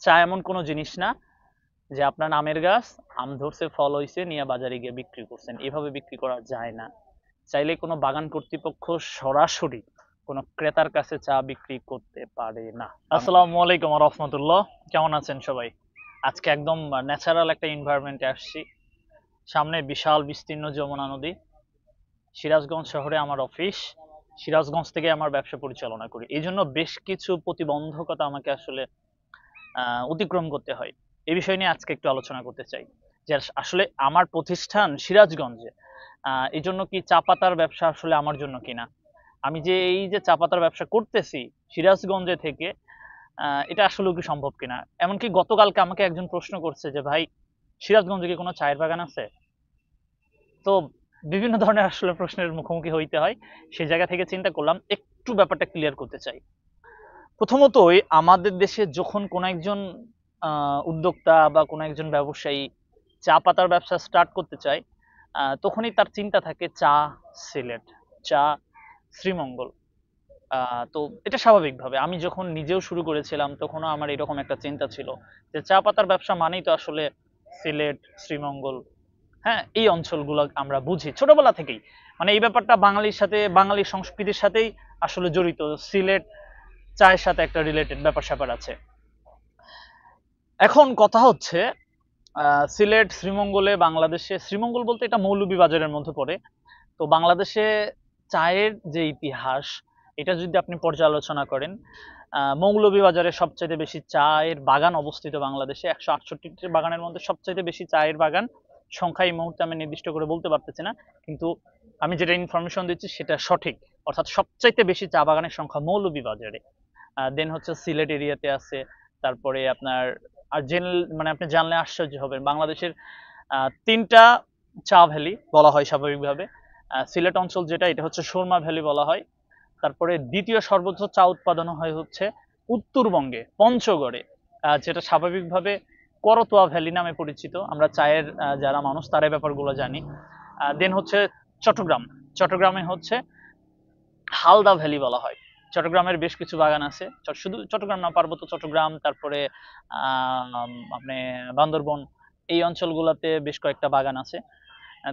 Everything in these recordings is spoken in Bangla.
চা এমন কোনো জিনিস না যে আপনার নামের গাছ, আম ধরছে, ফল হইছে, নিয়ে বাজারে গিয়ে বিক্রি করছেন। এভাবে বিক্রি করা যায় না। চাইলে কোনো বাগান কর্তৃপক্ষ সরাসরি কোনো ক্রেতার কাছে চা বিক্রি করতে পারে না। আসসালামু আলাইকুম ওয়া রাহমাতুল্লাহ। কেমন আছেন সবাই? আজকে একদম ন্যাচারাল একটা এনভায়রনমেন্টে আসছি। সামনে বিশাল বিস্তীর্ণ যমুনা নদী। সিরাজগঞ্জ শহরে আমার অফিস। সিরাজগঞ্জ থেকে আমার ব্যবসা পরিচালনা করি। এই জন্য বেশ কিছু প্রতিবন্ধকতা আমাকে আসলে অতিক্রম করতে হয়। এই বিষয় নিয়ে আজকে একটু আলোচনা করতে চাই যে আসলে আমার প্রতিষ্ঠান সিরাজগঞ্জে, এই জন্য কি চা পাতার ব্যবসা আসলে আমার জন্য কিনা। আমি যে এই যে চা পাতার ব্যবসা করতেছি সিরাজগঞ্জে থেকে, এটা আসলে কি সম্ভব কিনা। এমনকি গতকালকে আমাকে একজন প্রশ্ন করছে যে ভাই, সিরাজগঞ্জে কি কোনো চায়ের বাগান আছে? তো বিভিন্ন ধরনের আসলে প্রশ্নের মুখোমুখি হইতে হয়। সেই জায়গা থেকে চিন্তা করলাম একটু ব্যাপারটা ক্লিয়ার করতে চাই। প্রথমতই আমাদের দেশে যখন কোনো একজন উদ্যোক্তা বা কোনো একজন ব্যবসায়ী চা পাতার ব্যবসা স্টার্ট করতে চায়, তখনই তার চিন্তা থাকে চা সিলেট, চা শ্রীমঙ্গল। তো এটা স্বাভাবিকভাবে আমি যখন নিজেও শুরু করেছিলাম তখনও আমার এরকম একটা চিন্তা ছিল যে চা পাতার ব্যবসা মানেই তো আসলে সিলেট, শ্রীমঙ্গল, হ্যাঁ, এই অঞ্চলগুলো আমরা বুঝি ছোটবেলা থেকেই। মানে এই ব্যাপারটা বাঙালির সাথে, বাঙালি সংস্কৃতির সাথেই আসলে জড়িত। সিলেট চায়ের সাথে একটা রিলেটেড ব্যাপার স্যাপার আছে। এখন কথা হচ্ছে, সিলেট, শ্রীমঙ্গলে, বাংলাদেশে, শ্রীমঙ্গল বলতে এটা মৌলভীবাজারের মধ্যে পড়ে। তো বাংলাদেশে চায়ের যে ইতিহাস, এটা যদি আপনি পর্যালোচনা করেন, মৌলভীবাজারে সবচাইতে বেশি চায়ের বাগান অবস্থিত বাংলাদেশে। 168টি বাগানের মধ্যে সবচাইতে বেশি চায়ের বাগান সংখ্যা এই মুহূর্তে আমি নির্দিষ্ট করে বলতে পারতেছি না, কিন্তু আমি যেটা ইনফরমেশন দিচ্ছি সেটা সঠিক। অর্থাৎ সবচাইতে বেশি চা বাগানের সংখ্যা মৌলভীবাজারে। দেন হচ্ছে সিলেট এরিয়াতে আছে। তারপরে আপনার আর মানে আপনি জানলে আশ্চর্য হবেন, বাংলাদেশের তিনটা চা ভ্যালি বলা হয় স্বাভাবিকভাবে। সিলেট অঞ্চল যেটা, এটা হচ্ছে সুরমা ভ্যালি বলা হয়। তারপরে দ্বিতীয় সর্বোচ্চ চা উৎপাদন হয় হচ্ছে উত্তরবঙ্গে পঞ্চগড়ে, যেটা স্বাভাবিকভাবে করতোয়া ভ্যালি নামে পরিচিত। আমরা চায়ের যারা মানুষ তারা এই ব্যাপারগুলো জানি। দেন হচ্ছে চট্টগ্রাম। চট্টগ্রামে হচ্ছে হালদা ভ্যালি বলা হয়। চট্টগ্রামের বেশ কিছু বাগান আছে। শুধু চট্টগ্রাম না, পার্বত্য চট্টগ্রাম, তারপরে আপনি বান্দরবন, এই অঞ্চলগুলোতে বেশ কয়েকটা বাগান আছে।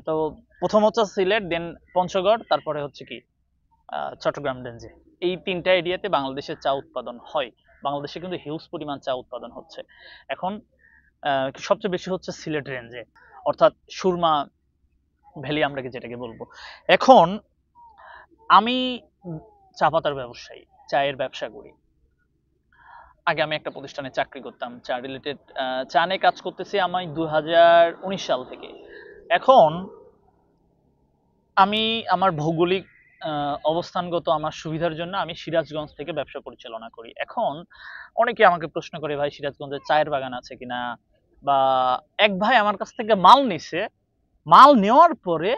তো প্রথম হচ্ছে সিলেট, দেন পঞ্চগড়, তারপরে হচ্ছে কি চট্টগ্রাম রেঞ্জে। এই তিনটা এরিয়াতে বাংলাদেশের চা উৎপাদন হয়। বাংলাদেশে কিন্তু হিউজ পরিমাণ চা উৎপাদন হচ্ছে এখন। সবচেয়ে বেশি হচ্ছে সিলেট রেঞ্জে, অর্থাৎ সুরমা ভ্যালি আমরা যেটাকে বলবো। এখন আমি চা পাতার ব্যবসায়ী, চায়ের ব্যবসা করি। আগে আমি একটা প্রতিষ্ঠানে চাকরি করতাম, চা রিলেটেড। চা নিয়ে কাজ করতেছি আমি 2019 সাল থেকে। এখন আমি আমার ভৌগোলিক অবস্থানগত আমার সুবিধার জন্য আমি সিরাজগঞ্জ থেকে ব্যবসা পরিচালনা করি। এখন অনেকে আমাকে প্রশ্ন করে, ভাই সিরাজগঞ্জে চায়ের বাগান আছে কিনা, বা এক ভাই আমার কাছ থেকে মাল নিছে, মাল নেওয়ার পরে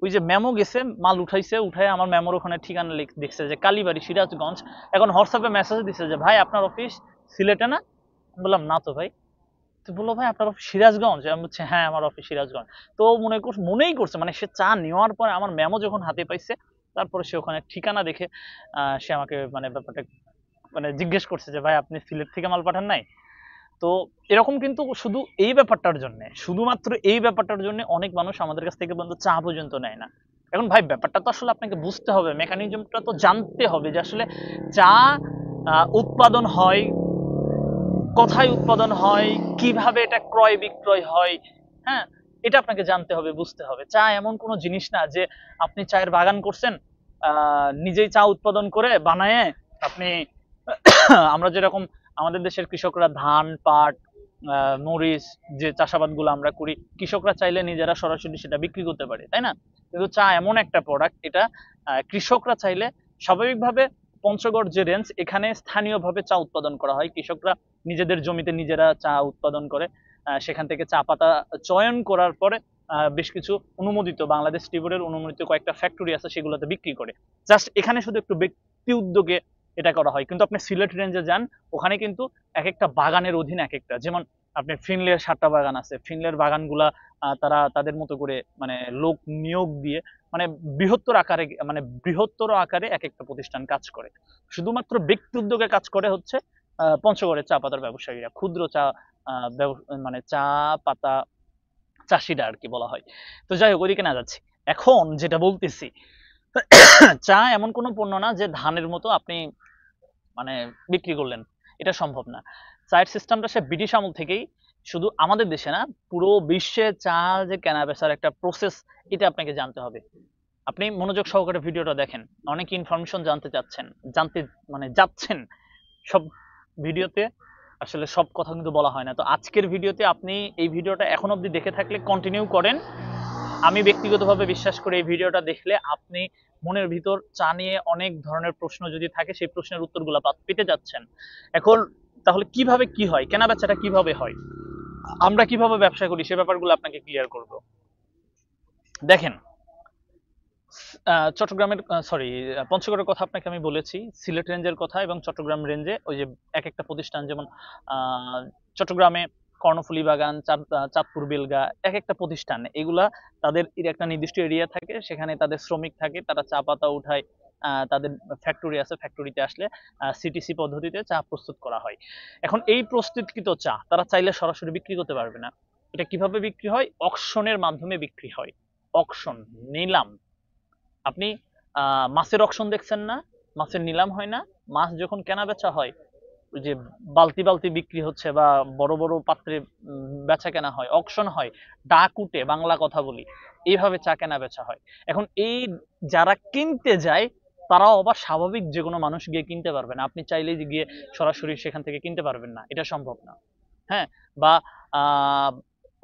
ওই যে মেমো গেছে, মাল উঠাইছে, উঠায় আমার মেমোর ওখানে ঠিকানা দেখছে যে কালীবাড়ি, সিরাজগঞ্জ। এখন হোয়াটসঅ্যাপে মেসেজ দিছে যে ভাই আপনার অফিস সিলেটে না? আমি বললাম না তো ভাই। তো বললো ভাই আপনার অফিস সিরাজগঞ্জ? আমি বলছি হ্যাঁ আমার অফিস সিরাজগঞ্জ। তো মনেই করছে, মানে সে চা নেওয়ার পরে আমার মেমো যখন হাতে পাইছে, তারপরে সে ওখানে ঠিকানা দেখে সে আমাকে মানে ব্যাপারটা মানে জিজ্ঞেস করছে যে ভাই আপনি সিলেট থেকে মাল পাঠান নাই? তো এরকম কিন্তু শুধু এই ব্যাপারটার জন্য, শুধুমাত্র এই ব্যাপারটার জন্য অনেক মানুষ আমাদের কাছ থেকে বন্ধু চা পর্যন্ত নেয় না। এখন ভাই ব্যাপারটা তো আসলে আপনাকে বুঝতে হবে, মেকানিজমটা তো জানতে হবে যে আসলে চা উৎপাদন হয় কোথায়, উৎপাদন হয় কিভাবে, এটা ক্রয় বিক্রয় হয়, হ্যাঁ, এটা আপনাকে জানতে হবে, বুঝতে হবে। চা এমন কোনো জিনিস না যে আপনি চায়ের বাগান করছেন, নিজেই চা উৎপাদন করে বানায় আপনি আমরা যেরকম আমাদের দেশের কৃষকরা ধান, পাট, মরিচ, যে চাষাবাদ গুলো আমরা করি, কৃষকরা চাইলে নিজেরা সরাসরি সেটা বিক্রি করতে পারে, তাই না? কিন্তু চা এমন একটা প্রোডাক্ট, এটা কৃষকরা চাইলে স্বাভাবিকভাবে, পঞ্চগড় যে রেঞ্জ, এখানে স্থানীয়ভাবে চা উৎপাদন করা হয়। কৃষকরা নিজেদের জমিতে নিজেরা চা উৎপাদন করে, সেখান থেকে চা পাতা চয়ন করার পরে বেশ কিছু অনুমোদিত, বাংলাদেশ টি বোর্ডের অনুমোদিত কয়েকটা ফ্যাক্টরি আছে, সেগুলোতে বিক্রি করে। জাস্ট এখানে শুধু একটু ব্যক্তি উদ্যোগে এটা করা হয়। কিন্তু আপনি সিলেট রেঞ্জে যান, ওখানে কিন্তু এক একটা বাগানের অধীন এক একটা, যেমন আপনি ফিনলের 7টা বাগান আছে, ফিনলের বাগানগুলা তারা তাদের মতো করে মানে লোক নিয়োগ দিয়ে, মানে বৃহত্তর আকারে এক একটা প্রতিষ্ঠান কাজ করে। শুধুমাত্র ব্যক্তি উদ্যোগে কাজ করে হচ্ছে পঞ্চগড়ের চা পাতার ব্যবসায়ীরা, ক্ষুদ্র চা মানে চা পাতা চাষিরা আর কি বলা হয়। তো যাই হোক, ওইদিকে না যাচ্ছি। এখন যেটা বলতেছি, চা এমন কোনো পণ্য না যে ধানের মতো আপনি মানে বিক্রি করলেন, এটা সম্ভব না। চায়ের সিস্টেমটা সে ব্রিটিশ আমল থেকেই, শুধু আমাদের দেশে না, পুরো বিশ্বে চা যে কেনা বেচার একটা প্রসেস, এটা আপনাকে জানতে হবে। আপনি মনোযোগ সহকারে ভিডিওটা দেখেন, অনেক ইনফরমেশন জানতে চাচ্ছেন, জানতে মানে যাচ্ছেন। সব ভিডিওতে আসলে সব কথা কিন্তু বলা হয় না। তো আজকের ভিডিওতে আপনি এই ভিডিওটা এখন অবধি দেখে থাকলে কন্টিনিউ করেন। আমি ব্যক্তিগতভাবে বিশ্বাস করি এই ভিডিওটা দেখলে আপনি মনের ভিতর চা নিয়ে অনেক ধরনের প্রশ্ন যদি থাকে, সেই প্রশ্নের উত্তরগুলো পেতে যাচ্ছেন। এখন তাহলে কিভাবে কি হয়, কেনা বেচাটা কিভাবে হয়, আমরা কিভাবে ব্যবসা করি, সে ব্যাপারগুলো আপনাকে ক্লিয়ার করব। দেখেন, চট্টগ্রামের সরি পঞ্চগড়ের কথা আপনাকে আমি বলেছি, সিলেট রেঞ্জের কথা এবং চট্টগ্রাম রেঞ্জে ওই যে এক একটা প্রতিষ্ঠান, যেমন চট্টগ্রামে কর্ণফুলী বাগান, চাঁদপুর বেলগা, এক একটা প্রতিষ্ঠান, এগুলা তাদের একটা নির্দিষ্ট এরিয়া থাকে, সেখানে তাদের শ্রমিক থাকে, তারা চা পাতা উঠায়। তাদের ফ্যাক্টরি আছে, ফ্যাক্টরিতে আসলে সিটিসি পদ্ধতিতে চা প্রস্তুত করা হয়। এখন এই প্রস্তুতকৃত চা তারা চাইলে সরাসরি বিক্রি করতে পারবে না। এটা কিভাবে বিক্রি হয়? অকশনের মাধ্যমে বিক্রি হয়। অকশন, নিলাম। আপনি মাছের অকশন দেখছেন না? মাছের নিলাম হয় না? মাছ যখন কেনা বেচা হয়, ওই যে বালতি বালতি বিক্রি হচ্ছে বা বড় বড় পাত্রে বেচা কেনা হয়, অকশন হয়, ডাক উঠে, বাংলা কথা বলি, এইভাবে চা কেনা বেচা হয়। এখন এই যারা কিনতে যায়, তারাও আবার স্বাভাবিক যে কোনো মানুষ গিয়ে কিনতে পারবে না। আপনি চাইলেই যে গিয়ে সরাসরি সেখান থেকে কিনতে পারবেন না, এটা সম্ভব না। হ্যাঁ, বা আহ,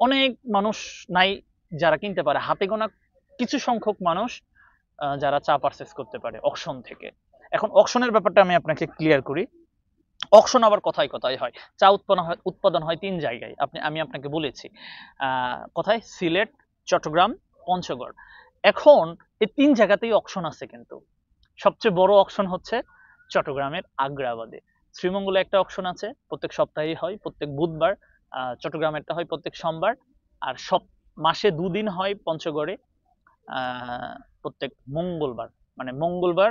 অনেক মানুষ নাই যারা কিনতে পারে, হাতে গোনা কিছু সংখ্যক মানুষ যারা চা পারচেস করতে পারে অকশন থেকে। এখন অকশনের ব্যাপারটা আমি আপনাকে ক্লিয়ার করি। অকশন আবার কথায় কথায় হয়। চা উৎপাদন হয় ৩ জায়গায়, আমি আপনাকে বলেছি। কোথায়? সিলেট, চট্টগ্রাম, পঞ্চগড়। এখন এই ৩ জায়গাতেই অকশন আছে, কিন্তু সবচেয়ে বড় অকশন হচ্ছে চট্টগ্রামের আগ্রাবাদে। শ্রীমঙ্গলে একটা অকশন আছে, প্রত্যেক সপ্তাহেই হয়, প্রত্যেক বুধবার। চট্টগ্রামেরটা হয় প্রত্যেক সোমবার। আর মাসে ২ দিন হয় পঞ্চগড়ে, প্রত্যেক মঙ্গলবার। মানে মঙ্গলবার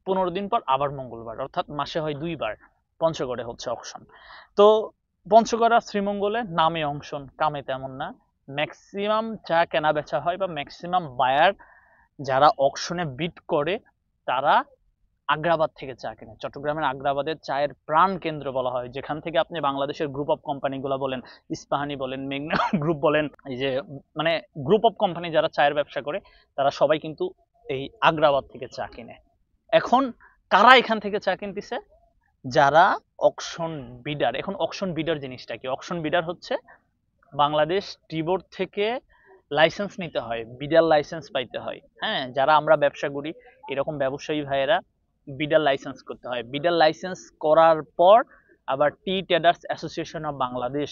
১৫ দিন পর আবার মঙ্গলবার, অর্থাৎ মাসে হয় ২ বার পঞ্চগড়ে হচ্ছে অকশন। তো পঞ্চগড় আর শ্রীমঙ্গলে নামে অংশন, কামে তেমন না। ম্যাক্সিমাম চা কেনা বেচা হয় বা ম্যাক্সিমাম বায়ার যারা অকশনে বিড করে, তারা আগ্রাবাদ থেকে চা কেনে। চট্টগ্রামের আগ্রাবাদের চায়ের প্রাণ কেন্দ্র বলা হয়, যেখান থেকে আপনি বাংলাদেশের গ্রুপ অফ কোম্পানিগুলো বলেন, ইস্পাহানি বলেন, মেঘনা গ্রুপ বলেন, এই যে মানে গ্রুপ অফ কোম্পানি যারা চায়ের ব্যবসা করে, তারা সবাই কিন্তু এই আগ্রাবাদ থেকে চা কিনে। এখন কারা এখান থেকে চা কিনতেছে? যারা অকশন বিডার। এখন অকশন বিডার জিনিসটা কি? অকশন বিডার হচ্ছে বাংলাদেশ টি বোর্ড থেকে লাইসেন্স নিতে হয়, বিডার লাইসেন্স পাইতে হয়। হ্যাঁ, যারা আমরা ব্যবসা করি, এরকম ব্যবসায়ী ভাইয়েরা বিডার লাইসেন্স করতে হয়। বিডার লাইসেন্স করার পর আবার টি ট্রেডার্স অ্যাসোসিয়েশন অফ বাংলাদেশ,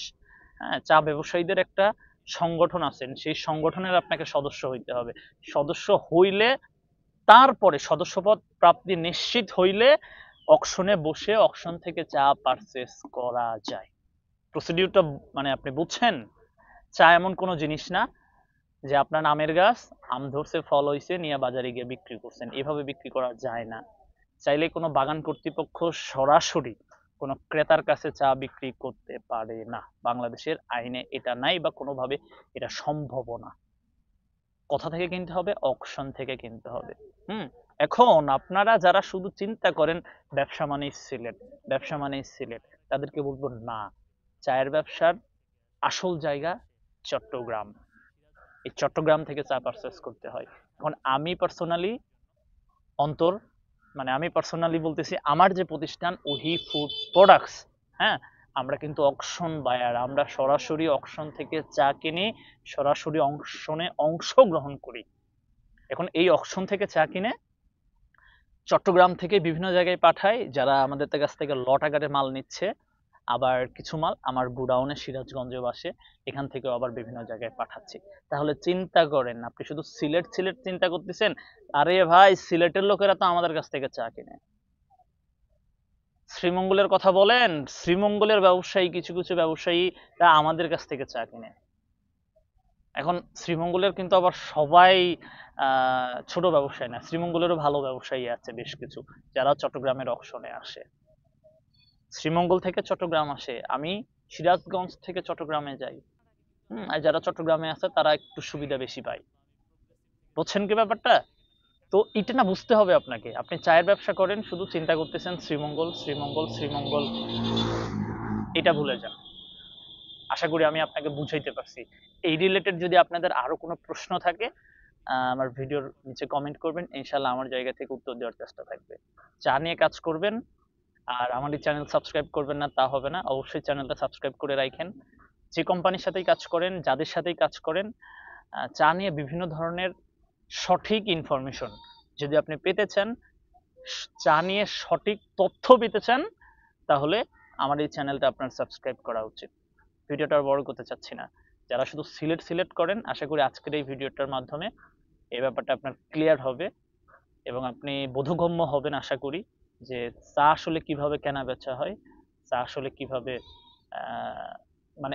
হ্যাঁ, চা ব্যবসায়ীদের একটা সংগঠন আছেন, সেই সংগঠনের আপনাকে সদস্য হইতে হবে। সদস্য হইলে, তারপরে সদস্যপদ প্রাপ্তি নিশ্চিত হইলে অকশনে বসে অকশন থেকে চা পারচেস করা যায়। প্রসিডিউরটা মানে আপনি বুঝছেন? চা এমন কোনো জিনিস না যে আপনার আমের গাছ, আম ধরছে, ফল হইছে, নিয়ে বাজারে গিয়ে বিক্রি করছেন। এভাবে বিক্রি করা যায় না। চাইলে কোনো বাগান কর্তৃপক্ষ সরাসরি কোনো ক্রেতার কাছে চা বিক্রি করতে পারে না। বাংলাদেশের আইনে এটা নাই, বা কোনোভাবে এটা সম্ভব না। কোথা থেকে কিনতে হবে? অকশন থেকে কিনতে হবে। এখন আপনারা যারা শুধু চিন্তা করেন ব্যবসা মানেই সিলেট, ব্যবসা মানেই সিলেট, তাদেরকে বলবো না, চায়ের ব্যবসার আসল জায়গা চট্টগ্রাম। এই চট্টগ্রাম থেকে চা পারচেস করতে হয়। এখন আমি পার্সোনালি অন্তর মানে আমি পার্সোনালি বলতেছি, আমার যে প্রতিষ্ঠান ওহি ফুড প্রোডাক্টস, হ্যাঁ, আমরা কিন্তু অকশন বায়ার। আমরা সরাসরি অকশন থেকে চা কিনে সরাসরি অকশনে অংশগ্রহণ করি। এখন এই অকশন থেকে চা কিনে চট্টগ্রাম থেকে বিভিন্ন জায়গায় পাঠাই, যারা আমাদের কাছ থেকে লট আকারে মাল নিচ্ছে। আবার কিছু মাল আমার গুডাউনে সিরাজগঞ্জেও আসে, এখান থেকেও আবার বিভিন্ন জায়গায় পাঠাচ্ছি। তাহলে চিন্তা করেন, আপনি শুধু সিলেট সিলেট চিন্তা করতেছেন। আরে ভাই, সিলেটের লোকেরা তো আমাদের কাছ থেকে চা কিনে। শ্রীমঙ্গলের কথা বলেন, শ্রীমঙ্গলের ব্যবসায়ী, কিছু কিছু ব্যবসায়ীরা আমাদের কাছ থেকে চা কিনে। এখন শ্রীমঙ্গলের কিন্তু আবার সবাই ছোট ব্যবসায়ী না, শ্রীমঙ্গলেরও ভালো ব্যবসায়ী আছে বেশ কিছু, যারা চট্টগ্রামের অকশনে আসে। শ্রীমঙ্গল থেকে চট্টগ্রাম আসে, আমি সিরাজগঞ্জ থেকে চট্টগ্রামে যাই। আর যারা চট্টগ্রামে আছে তারা একটু সুবিধা বেশি পায়। বুঝছেন কি ব্যাপারটা? তো এটা না বুঝতে হবে আপনাকে। আপনি চায়ের ব্যবসা করেন, শুধু চিন্তা করতেছেন শ্রীমঙ্গল, শ্রীমঙ্গল, শ্রীমঙ্গল। এটা ভুলে যান। আশা করি আমি আপনাকে বুঝাইতে পারছি। এই রিলেটেড যদি আপনাদের আরো কোনো প্রশ্ন থাকে, আমার ভিডিওর নিচে কমেন্ট করবেন, ইনশাল্লাহ আমার জায়গা থেকে উত্তর দেওয়ার চেষ্টা থাকবে। চা নিয়ে কাজ করবেন, আর আমার এই চ্যানেল সাবস্ক্রাইব করবেন না তা হবে না, অবশ্যই চ্যানেলটা সাবস্ক্রাইব করে রাখেন। যে কোম্পানির সাথেই কাজ করেন, যাদের সাথেই কাজ করেন, চা নিয়ে বিভিন্ন ধরনের সঠিক ইনফরমেশন যদি আপনি পেতে চান, চা নিয়ে সঠিক তথ্য পেতে চান, তাহলে আমার এই চ্যানেলটা আপনার সাবস্ক্রাইব করা উচিত। ভিডিওটা আর বড় করতে চাচ্ছি না। যারা শুধু সিলেক্ট করেন, আশা করি আজকের এই ভিডিওটার মাধ্যমে এই ব্যাপারটা আপনার ক্লিয়ার হবে এবং আপনি বোধগম্য হবেন আশা করি, যে চা আসলে কিভাবে কেনা বেচা হয়, চা আসলে কিভাবে আহ, মানে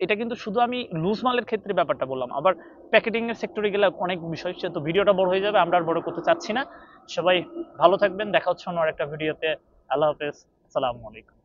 এটা কিন্তু শুধু আমি লুজ মালের ক্ষেত্রে ব্যাপারটা বললাম, আবার প্যাকেটিং এর সেক্টরে গেলে অনেক বিষয়, সে তো ভিডিওটা বড় হয়ে যাবে, আমরা আর বড় করতে চাচ্ছি না। সবাই ভালো থাকবেন, দেখা হচ্ছে অন্য আরেকটা ভিডিওতে। আল্লাহ হাফেজ, আসসালামু আলাইকুম।